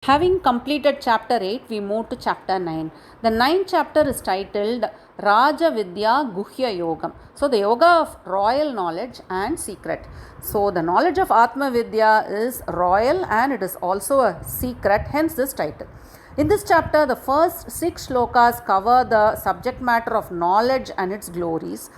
Having completed chapter 8, we move to chapter 9. The ninth chapter is titled Raja Vidya Guhya Yogam. So, the yoga of royal knowledge and secret. So, the knowledge of Atma Vidya is royal and it is also a secret, hence this title. In this chapter, the first 6 slokas cover the subject matter of knowledge and its glories.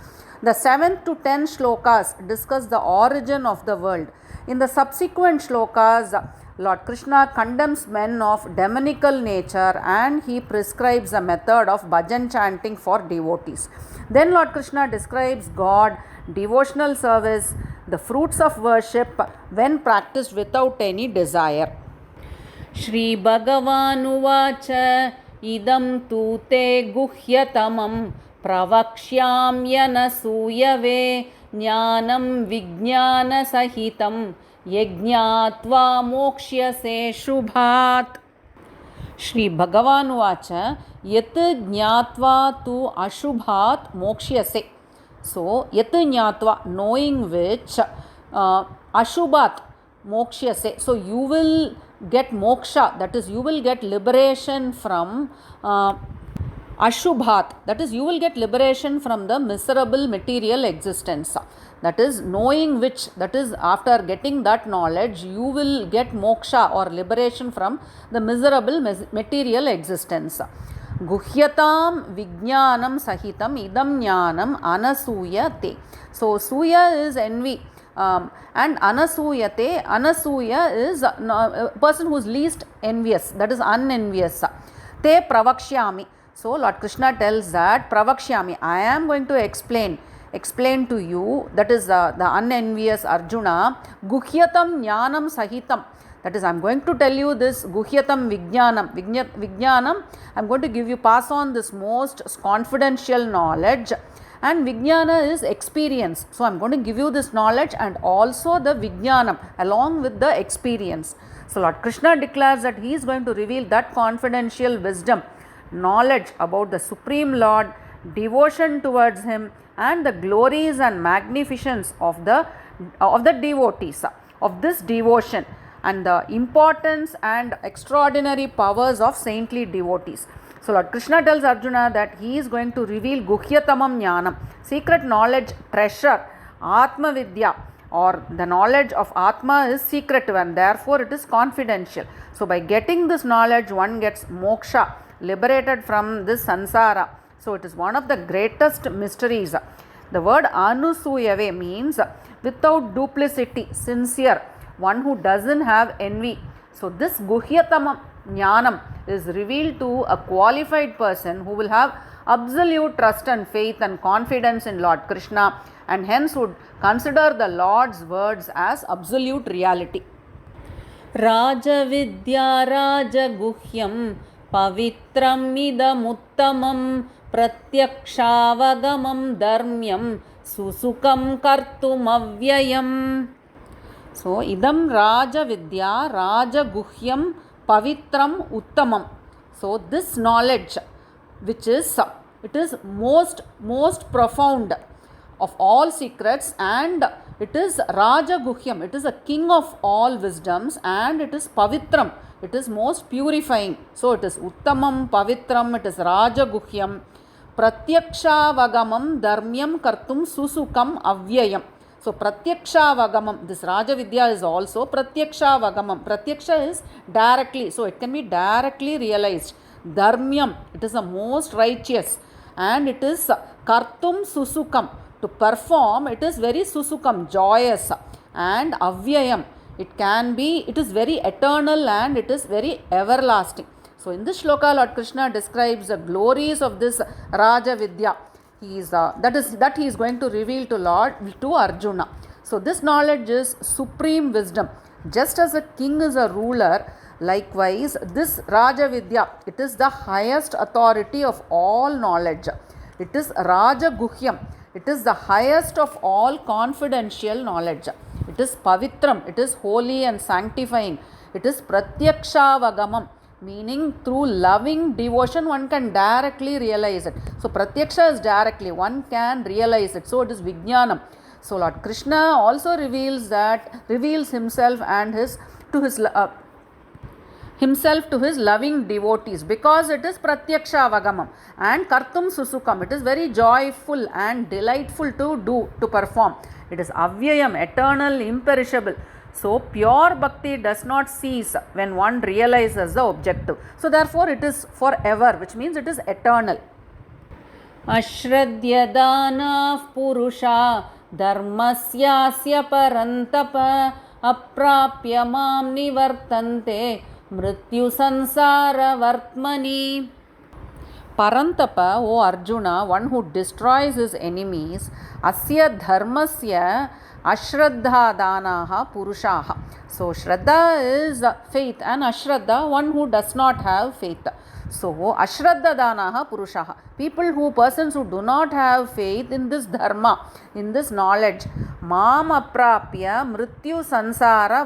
The 7th to 10th slokas discuss the origin of the world. In the subsequent slokas, Lord Krishna condemns men of demonical nature and he prescribes a method of bhajan chanting for devotees. Then Lord Krishna describes God, devotional service, the fruits of worship when practiced without any desire. Shri Bhagavanuvacha idam tu te guhyatamam pravakshyamyanasuyave jnanam vijnana sahitam यज्ञात्वा मोक्ष्यसे शुभात्. श्री भगवानुवाच यत् ज्ञात्वा तु अशुभात् मोक्ष्यसे. So यत् ज्ञात्वा, knowing which, अशुभात् मोक्ष्यसे. So you will get moksha, that is you will get liberation from Ashubhat, that is you will get liberation from the miserable material existence. That is knowing which, that is after getting that knowledge you will get moksha or liberation from the miserable material existence. Guhyatam vijnanam sahitam idam jnanam anasuyate. So suya is envy. And anasuyate, anasuya is a person who is least envious, that is unenvious. Te pravakshyami. So Lord Krishna tells that pravakshyami, I am going to explain to you, that is the unenvious Arjuna, guhyatam jnanam sahitam. That is, I am going to tell you this guhyatam vijnanam. I am going to pass on this most confidential knowledge, and vijnana is experience. So I am going to give you this knowledge and also the vijnanam along with the experience. So Lord Krishna declares that he is going to reveal that confidential wisdom, knowledge about the Supreme Lord, devotion towards him, and the glories and magnificence of the devotees, of this devotion, and the importance and extraordinary powers of saintly devotees. So Lord Krishna tells Arjuna that he is going to reveal Guhyatamam Jnanam, secret knowledge, treasure, Atma Vidya, or the knowledge of Atma is secretive and therefore it is confidential. So by getting this knowledge one gets moksha, liberated from this sansara. So it is one of the greatest mysteries. The word anusuyave means without duplicity, sincere, one who doesn't have envy. So this guhyatam jnanam is revealed to a qualified person who will have absolute trust and faith and confidence in Lord Krishna and hence would consider the Lord's words as absolute reality. Raja Vidya Raja Guhyam Pavitram idamuttamam pratyakshaavagamam dharmyam susukam kartum avyayam. So idam Raja Vidya Raja Guhyam Pavitram Uttamam. So this knowledge which is, it is most profound of all secrets, and it is Raja Guhyam, it is a king of all wisdoms, and it is Pavitram, it is most purifying. So it is Uttamam, Pavitram, it is Raja Guhyam, Pratyakshaavagamam Dharmyam Kartum Susukam Avyayam. So Pratyakshaavagamam, this Raja Vidya is also Pratyakshaavagamam. Pratyaksha is directly, so it can be directly realized. Dharmyam, it is the most righteous, and it is Kartum Susukam, to perform, it is very susukam, joyous, and avyayam, it can be, it is very eternal and it is very everlasting. So in this shloka Lord Krishna describes the glories of this Raja Vidya. He is that he is going to reveal to Arjuna. So this knowledge is supreme wisdom. Just as a king is a ruler, likewise this Raja Vidya, it is the highest authority of all knowledge. It is Raja Guhyam. It is the highest of all confidential knowledge. It is Pavitram, it is holy and sanctifying. It is Pratyakshaavagamam, meaning through loving devotion one can directly realize it. So Pratyaksha is directly, one can realize it. So it is Vijnanam. So Lord Krishna also reveals himself and himself to his loving devotees, because it is pratyaksha avagamam and kartum susukam. It is very joyful and delightful to do, to perform. It is avyayam, eternal, imperishable. So pure bhakti does not cease when one realizes the objective. So therefore it is forever, which means it is eternal. Ashradya dana purusha dharmasyasya parantapa aprapya mam nivartante mrityu sansara vartmani. Parantapa, O Arjuna, one who destroys his enemies, asya dharmasya ashraddha danaha purushaha. So shraddha is faith and ashraddha, one who does not have faith. So ashraddha danaha purushaha, persons who do not have faith in this dharma, in this knowledge, mam aprapya mrityu sansara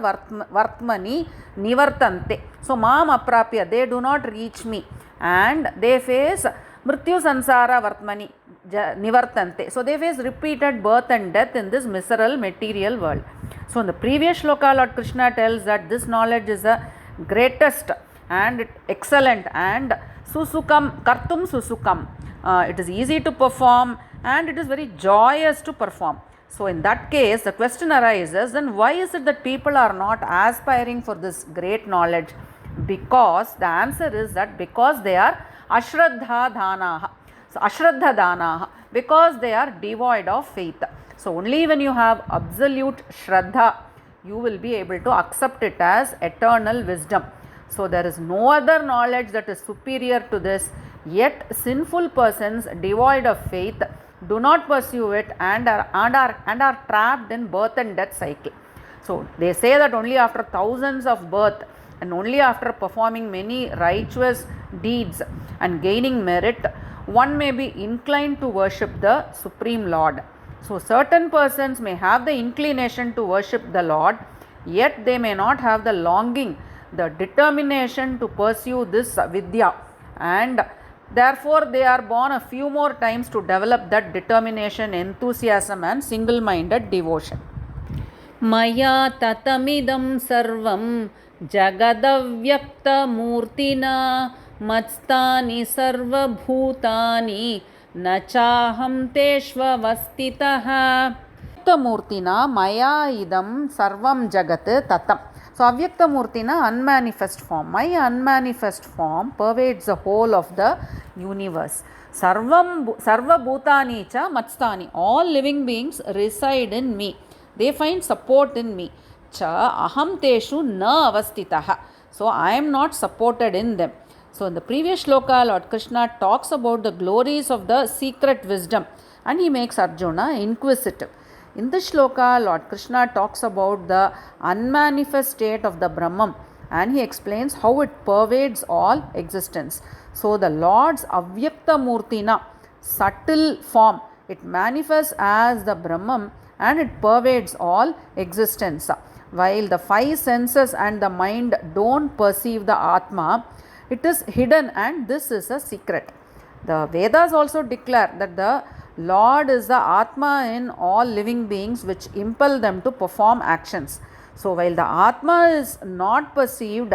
vartmani nivartante. So mam aprapya, they do not reach me and they face mrityu sansara vartmani nivartante. So they face repeated birth and death in this miserable material world. So in the previous shloka, Lord Krishna tells that this knowledge is the greatest and excellent and susukam, kartum susukam. It is easy to perform and it is very joyous to perform. So in that case, the question arises, then why is it that people are not aspiring for this great knowledge? Because the answer is that because they are ashraddha dhanaha. So ashraddha dhanaha, because they are devoid of faith. So only when you have absolute shraddha, you will be able to accept it as eternal wisdom. So there is no other knowledge that is superior to this. Yet sinful persons devoid of faith do not pursue it and are trapped in birth and death cycle. So they say that only after thousands of birth and only after performing many righteous deeds and gaining merit, one may be inclined to worship the Supreme Lord. So certain persons may have the inclination to worship the Lord, yet they may not have the longing, the determination to pursue this vidya, and therefore they are born a few more times to develop that determination, enthusiasm and single-minded devotion. Maya tatamidam sarvam jagadavyakta murtina matstani sarva bhutani nachaham teshvavastitaha. Murtina maya idam sarvam jagat tatam. So avyakta murtina, unmanifest form. My unmanifest form pervades the whole of the universe. Sarva bhutani cha matstani. All living beings reside in me. They find support in me. Cha aham teshu na avastitaha. So I am not supported in them. So in the previous shloka, Lord Krishna talks about the glories of the secret wisdom and he makes Arjuna inquisitive. In this shloka, Lord Krishna talks about the unmanifest state of the Brahman and he explains how it pervades all existence. So the Lord's avyakta murtina, subtle form, it manifests as the Brahman and it pervades all existence. While the five senses and the mind don't perceive the Atma, it is hidden and this is a secret. The Vedas also declare that the Lord is the Atma in all living beings which impel them to perform actions. So while the Atma is not perceived,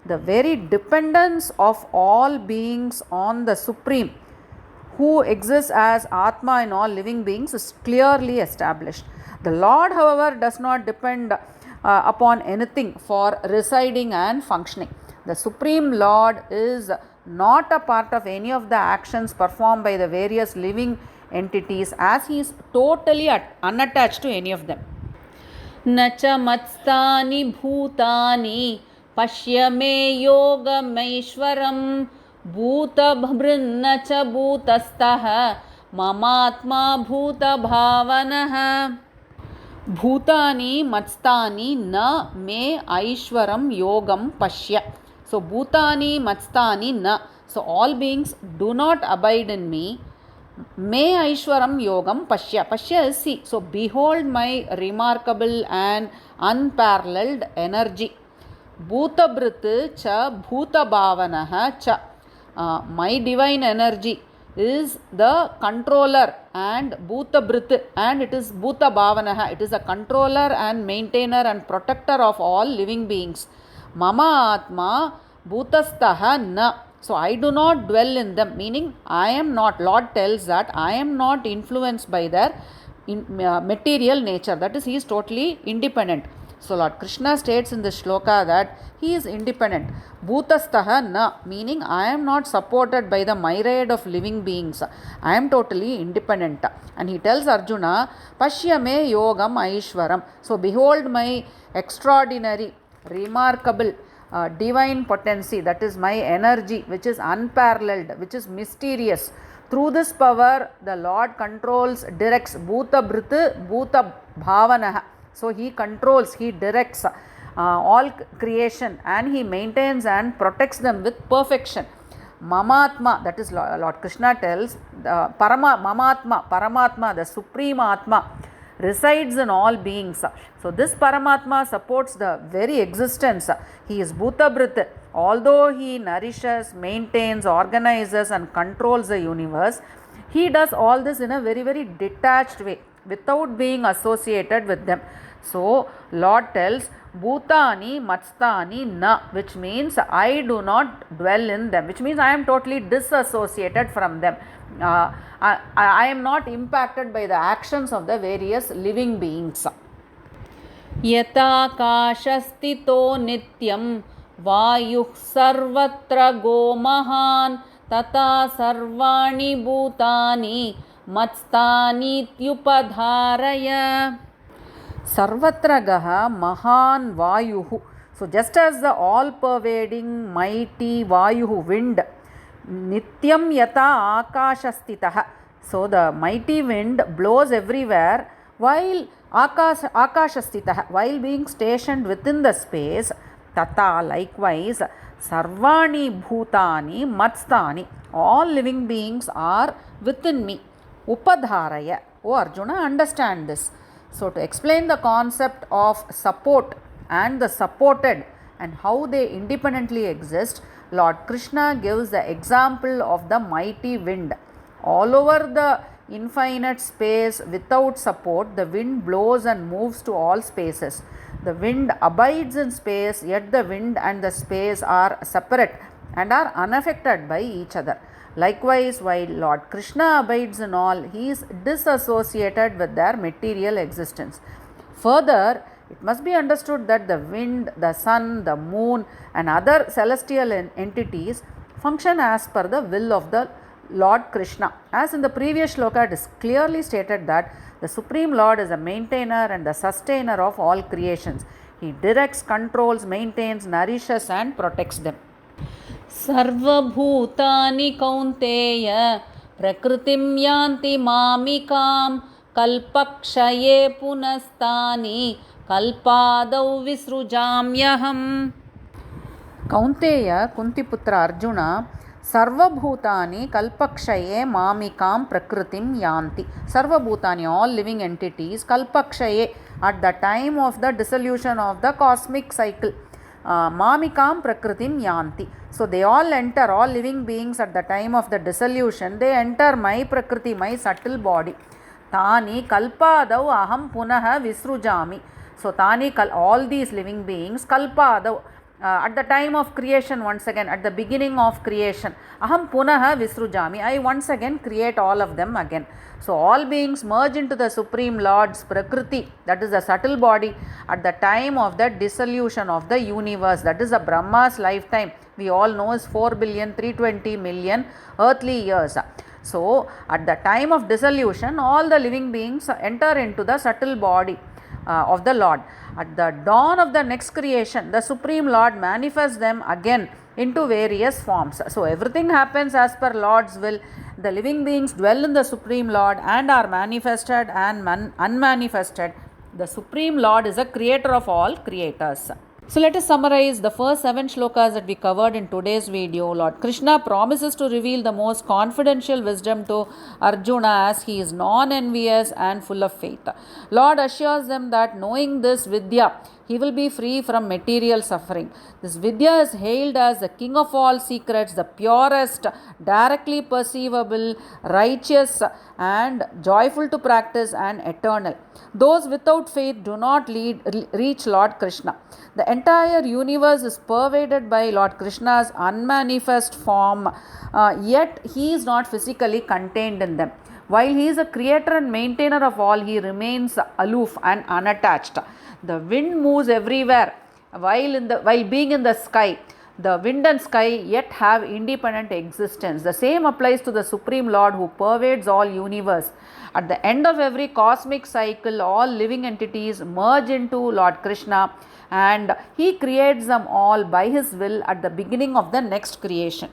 the very dependence of all beings on the Supreme, who exists as Atma in all living beings, is clearly established. The Lord, however, does not depend upon anything for residing and functioning. The Supreme Lord is not a part of any of the actions performed by the various living entities, as he is totally unattached to any of them. Nacha matstani bhutani pashya me yogamaishwaram bhuta bhrinnacha bhutastaha mamatma bhuta bhavanaha. Bhutani matstani na me aishwaram yogam pashya. So bhutani matstani na. So all beings do not abide in me. Me aishwaram yogam pashya. Pashya is see. So behold my remarkable and unparalleled energy. Bhutabhrit cha bhuta bhavanaha cha. My divine energy is the controller and Bhutabhrit, and it is Bhuta Bhavanaha. It is a controller and maintainer and protector of all living beings. Mama Atma bhutastaha na. So I do not dwell in them, meaning I am not. Lord tells that I am not influenced by their material nature. That is, he is totally independent. So Lord Krishna states in the shloka that he is independent. Bhutastaha na, meaning I am not supported by the myriad of living beings. I am totally independent. And he tells Arjuna, Pashyame yogam aishwaram. So behold my extraordinary, remarkable, divine potency, that is my energy, which is unparalleled, which is mysterious. Through this power, the Lord controls, directs Bhuta Bhrita, Bhuta Bhavanaha. So he controls, he directs all creation, and he maintains and protects them with perfection. Mamatma, that is Lord Krishna tells, Paramatma, the Supreme Atma, resides in all beings. So this Paramatma supports the very existence. He is Bhutabhrit. Although he nourishes, maintains, organizes and controls the universe, he does all this in a very, very detached way, without being associated with them. So Lord tells, Bhutani Matstani na, which means I do not dwell in them, which means I am totally disassociated from them. I am not impacted by the actions of the various living beings. Yatakashastito nityam vayuh sarvatra go mahan tata sarvani bhutani matstani tyupadharaya. Sarvatragaha mahan vayuhu. So just as the all-pervading mighty vayuhu, wind, nityam yata akashastitaha. So the mighty wind blows everywhere while akashastitaha, while being stationed within the space. Tata, likewise, sarvani bhutani matstani, all living beings are within me. Upadharaya. O Arjuna, understand this. So to explain the concept of support and the supported and how they independently exist, Lord Krishna gives the example of the mighty wind. All over the infinite space without support, the wind blows and moves to all spaces. The wind abides in space, yet the wind and the space are separate and are unaffected by each other. Likewise, while Lord Krishna abides in all, he is disassociated with their material existence. Further, it must be understood that the wind, the sun, the moon and other celestial entities function as per the will of the Lord Krishna. As in the previous shloka, it is clearly stated that the Supreme Lord is the maintainer and the sustainer of all creations. He directs, controls, maintains, nourishes and protects them. Sarvabhutani kaunteya prakritim yanti mamikam kalpakshaye punastani kalpadau visrujamyaham. Kaunteya, Kuntiputra Arjuna, Sarvabhutani kalpakshaye mamikam prakritim yanti. Sarvabhutani, all living entities, kalpakshaye, at the time of the dissolution of the cosmic cycle, mamikam prakritim yanti. So they all enter, all living beings at the time of the dissolution, they enter my prakriti, my subtle body. Tani kalpadau aham punaha visrujami. So tani, all these living beings, kalpadau, at the time of creation, once again, at the beginning of creation, aham punaha visrujami, I once again create all of them again. So all beings merge into the Supreme Lord's prakriti, that is the subtle body, at the time of the dissolution of the universe, that is the Brahma's lifetime. We all know is 4,320,000,000 earthly years. So at the time of dissolution, all the living beings enter into the subtle body of the Lord. At the dawn of the next creation, the Supreme Lord manifests them again into various forms. So everything happens as per Lord's will. The living beings dwell in the Supreme Lord and are manifested and unmanifested. The Supreme Lord is a creator of all creators. So let us summarize the first 7 shlokas that we covered in today's video. Lord Krishna promises to reveal the most confidential wisdom to Arjuna as he is non-envious and full of faith. Lord assures them that knowing this vidya, he will be free from material suffering. This Vidya is hailed as the king of all secrets, the purest, directly perceivable, righteous, and joyful to practice, and eternal. Those without faith do not reach Lord Krishna. The entire universe is pervaded by Lord Krishna's unmanifest form, yet he is not physically contained in them. While he is a creator and maintainer of all, he remains aloof and unattached. The wind moves everywhere while being in the sky. The wind and sky yet have independent existence. The same applies to the Supreme Lord who pervades all universe. At the end of every cosmic cycle, all living entities merge into Lord Krishna, and he creates them all by his will at the beginning of the next creation.